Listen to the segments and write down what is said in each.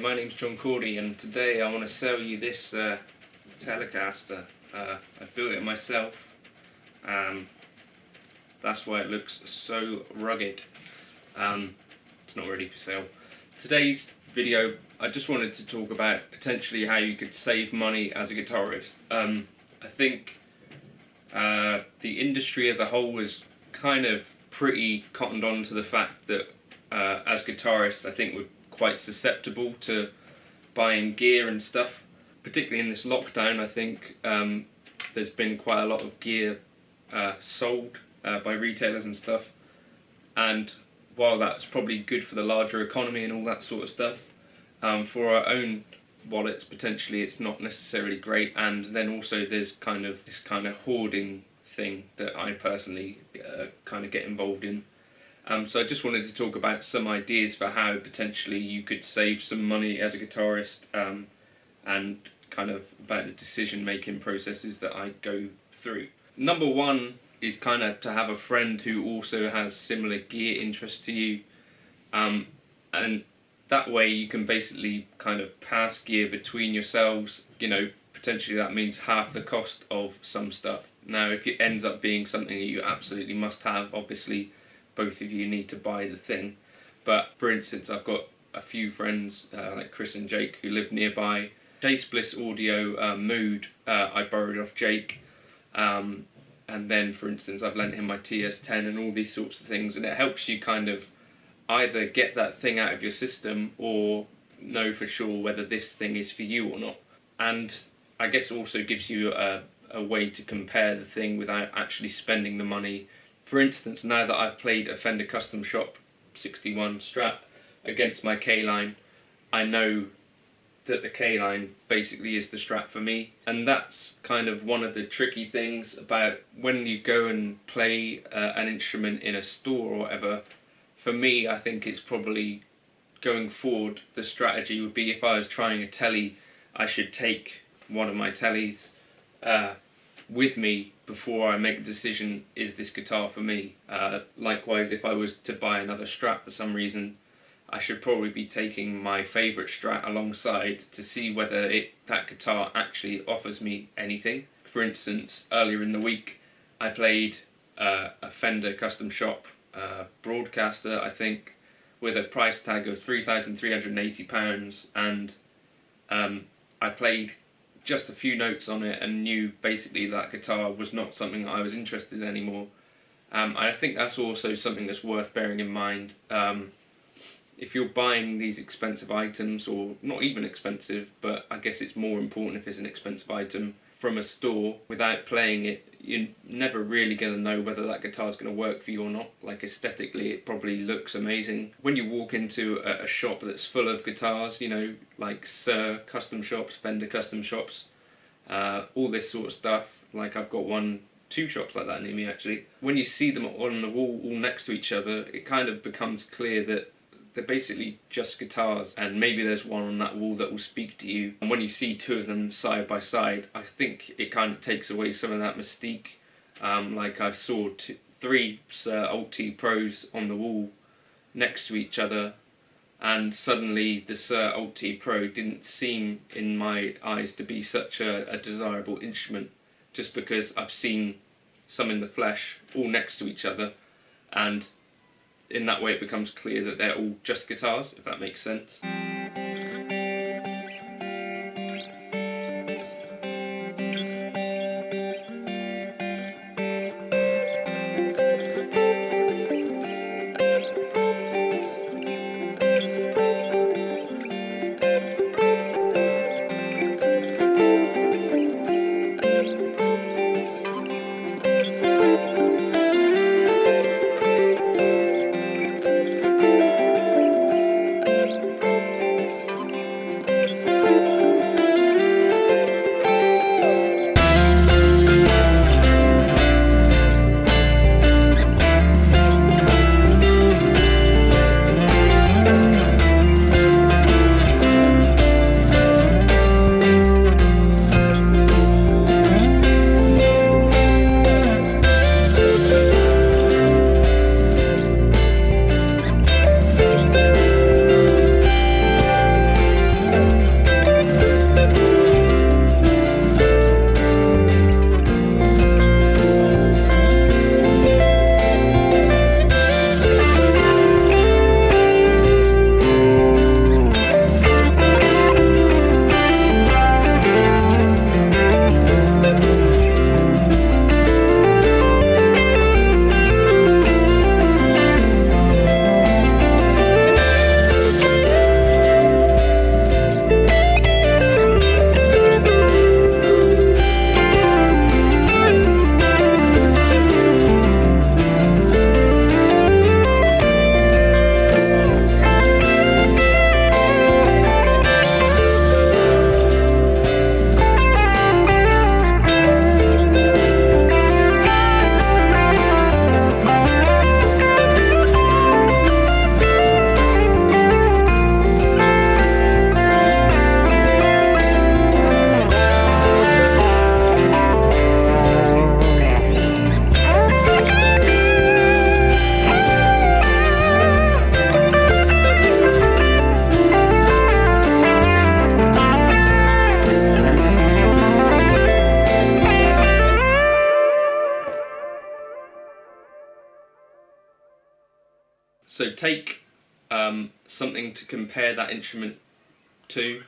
my name's Cordy, and today I want to sell you this Telecaster. I built it myself. That's why it looks so rugged. It's not ready for sale. Today's video, I just wanted to talk about potentially how you could save money as a guitarist. I think the industry as a whole is kind of pretty cottoned on to the fact that as guitarists, I think we're quite susceptible to buying gear and stuff. Particularly in this lockdown, I think there's been quite a lot of gear sold by retailers and stuff. And while that's probably good for the larger economy and all that sort of stuff, for our own wallets potentially it's not necessarily great. And then also there's this kind of hoarding thing that I personally kind of get involved in. So I just wanted to talk about some ideas for how potentially you could save some money as a guitarist, and kind of about the decision making processes that I go through. Number one is kind of to have a friend who also has similar gear interests to you, and that way you can basically kind of pass gear between yourselves. You know, potentially that means half the cost of some stuff. Now if it ends up being something that you absolutely must have, obviously both of you need to buy the thing. But for instance, I've got a few friends like Chris and Jake who live nearby. Chase Bliss Audio Mood I borrowed off Jake, and then for instance I've lent him my TS10 and all these sorts of things, and it helps you kind of either get that thing out of your system or know for sure whether this thing is for you or not. And I guess also gives you a way to compare the thing without actually spending the money. For instance, now that I've played a Fender Custom Shop 61 Strat against my K-line, I know that the K-line basically is the Strat for me. And that's kind of one of the tricky things about when you go and play an instrument in a store or whatever. For me, I think it's probably going forward, the strategy would be, if I was trying a telly, I should take one of my tellies with me before I make a decision, is this guitar for me? Likewise, if I was to buy another Strat for some reason, I should probably be taking my favourite Strat alongside to see whether that guitar actually offers me anything. For instance, earlier in the week I played a Fender Custom Shop Broadcaster, I think, with a price tag of £3,380, and I played just a few notes on it and knew basically that guitar was not something that I was interested in anymore. I think that's also something that's worth bearing in mind. If you're buying these expensive items, or not even expensive, but I guess it's more important if it's an expensive item, from a store without playing it, you're never really going to know whether that guitar's going to work for you or not. Like, aesthetically it probably looks amazing. When you walk into a shop that's full of guitars, you know, like Sir Custom Shops, Fender Custom Shops, all this sort of stuff, like I've got two shops like that near me actually. When you see them on the wall all next to each other, it kind of becomes clear that they're basically just guitars, and maybe there's one on that wall that will speak to you. And when you see two of them side by side, I think it kind of takes away some of that mystique. Like I saw three Sir Alt T Pros on the wall next to each other, and suddenly the Sir Alt T Pro didn't seem in my eyes to be such a desirable instrument, just because I've seen some in the flesh all next to each other, and in that way it becomes clear that they're all just guitars, if that makes sense. So take something to compare that instrument to.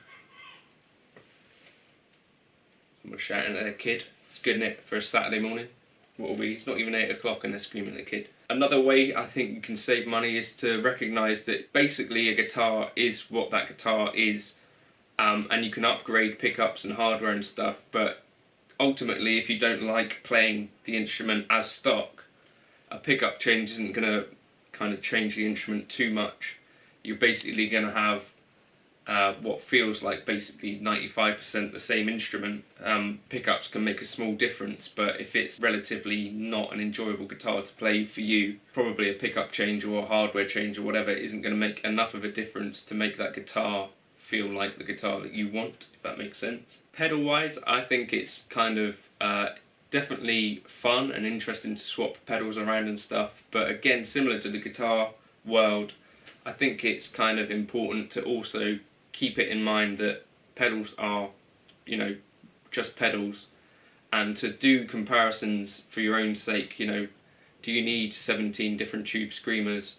Someone's shouting at a kid. It's good, isn't it, for a Saturday morning? What will be? It's not even 8 o'clock and they're screaming at a kid. Another way I think you can save money is to recognise that basically a guitar is what that guitar is, and you can upgrade pickups and hardware and stuff, but ultimately if you don't like playing the instrument as stock, a pickup change isn't going to kind of change the instrument too much. You're basically going to have what feels like basically 95% the same instrument. Pickups can make a small difference, but if it's relatively not an enjoyable guitar to play for you, probably a pickup change or a hardware change or whatever isn't going to make enough of a difference to make that guitar feel like the guitar that you want, if that makes sense. Pedal wise, I think it's kind of definitely fun and interesting to swap pedals around and stuff, but again, similar to the guitar world, I think it's kind of important to also keep it in mind that pedals are, you know, just pedals, and to do comparisons for your own sake. You know, do you need 17 different tube screamers,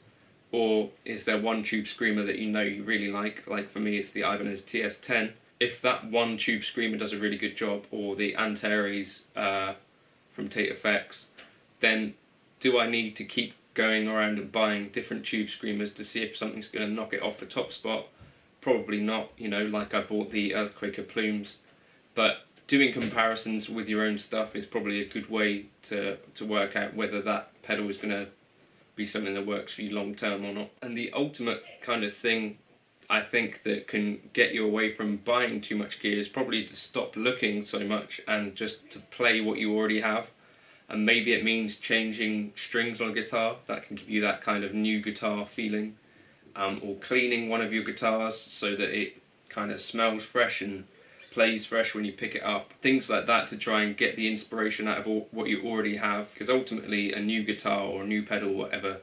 or is there one tube screamer that you know you really like? Like for me, it's the Ibanez TS10. If that one tube screamer does a really good job, or the Antares from Tate Effects, then do I need to keep going around and buying different tube screamers to see if something's going to knock it off the top spot? Probably not, you know, like I bought the Earthquaker plumes. But doing comparisons with your own stuff is probably a good way to work out whether that pedal is going to be something that works for you long term or not. And the ultimate kind of thing I think that can get you away from buying too much gear is probably to stop looking so much and just to play what you already have. And maybe it means changing strings on a guitar. That can give you that kind of new guitar feeling. Or cleaning one of your guitars so that it kind of smells fresh and plays fresh when you pick it up. Things like that to try and get the inspiration out of what you already have, because ultimately a new guitar or a new pedal or whatever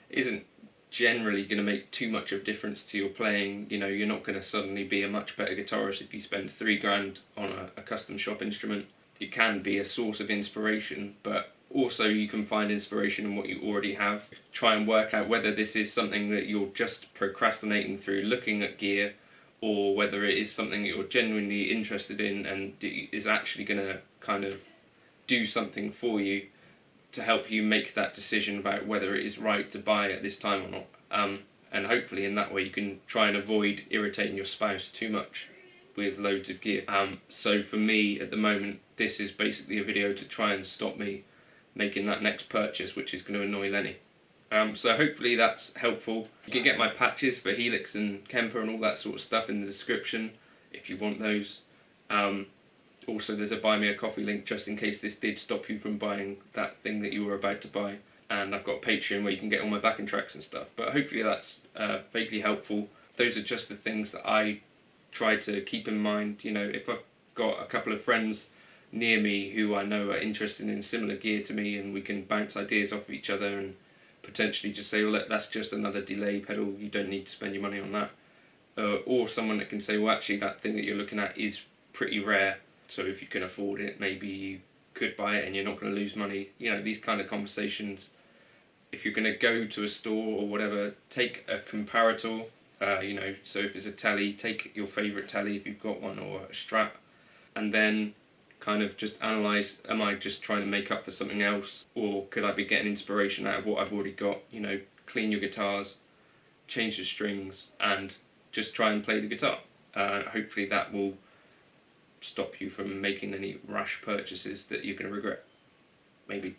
isn't generally going to make too much of a difference to your playing. You know, you're not going to suddenly be a much better guitarist if you spend $3 on a custom shop instrument. It can be a source of inspiration, but also you can find inspiration in what you already have. Try and work out whether this is something that you're just procrastinating through looking at gear, or whether it is something that you're genuinely interested in and is actually going to kind of do something for you to help you make that decision about whether it is right to buy at this time or not. And hopefully in that way you can try and avoid irritating your spouse too much with loads of gear. So for me at the moment, this is basically a video to try and stop me making that next purchase, which is going to annoy Lenny. So hopefully that's helpful. You can get my patches for Helix and Kemper and all that sort of stuff in the description if you want those. Also there's a buy me a coffee link just in case this did stop you from buying that thing that you were about to buy. And I've got Patreon where you can get all my backing tracks and stuff. But hopefully that's vaguely helpful. Those are just the things that I try to keep in mind. You know, if I've got a couple of friends near me who I know are interested in similar gear to me, and we can bounce ideas off of each other and potentially just say, well, that's just another delay pedal, you don't need to spend your money on that. Or someone that can say, well, actually that thing that you're looking at is pretty rare, so if you can afford it, maybe you could buy it and you're not going to lose money. You know, these kind of conversations. If you're going to go to a store or whatever, take a comparator. You know, so if it's a telly, take your favourite telly if you've got one, or a Strat, and then kind of just analyse, am I just trying to make up for something else, or could I be getting inspiration out of what I've already got? You know, clean your guitars, change the strings, and just try and play the guitar. Hopefully that will stop you from making any rash purchases that you're going to regret. Maybe.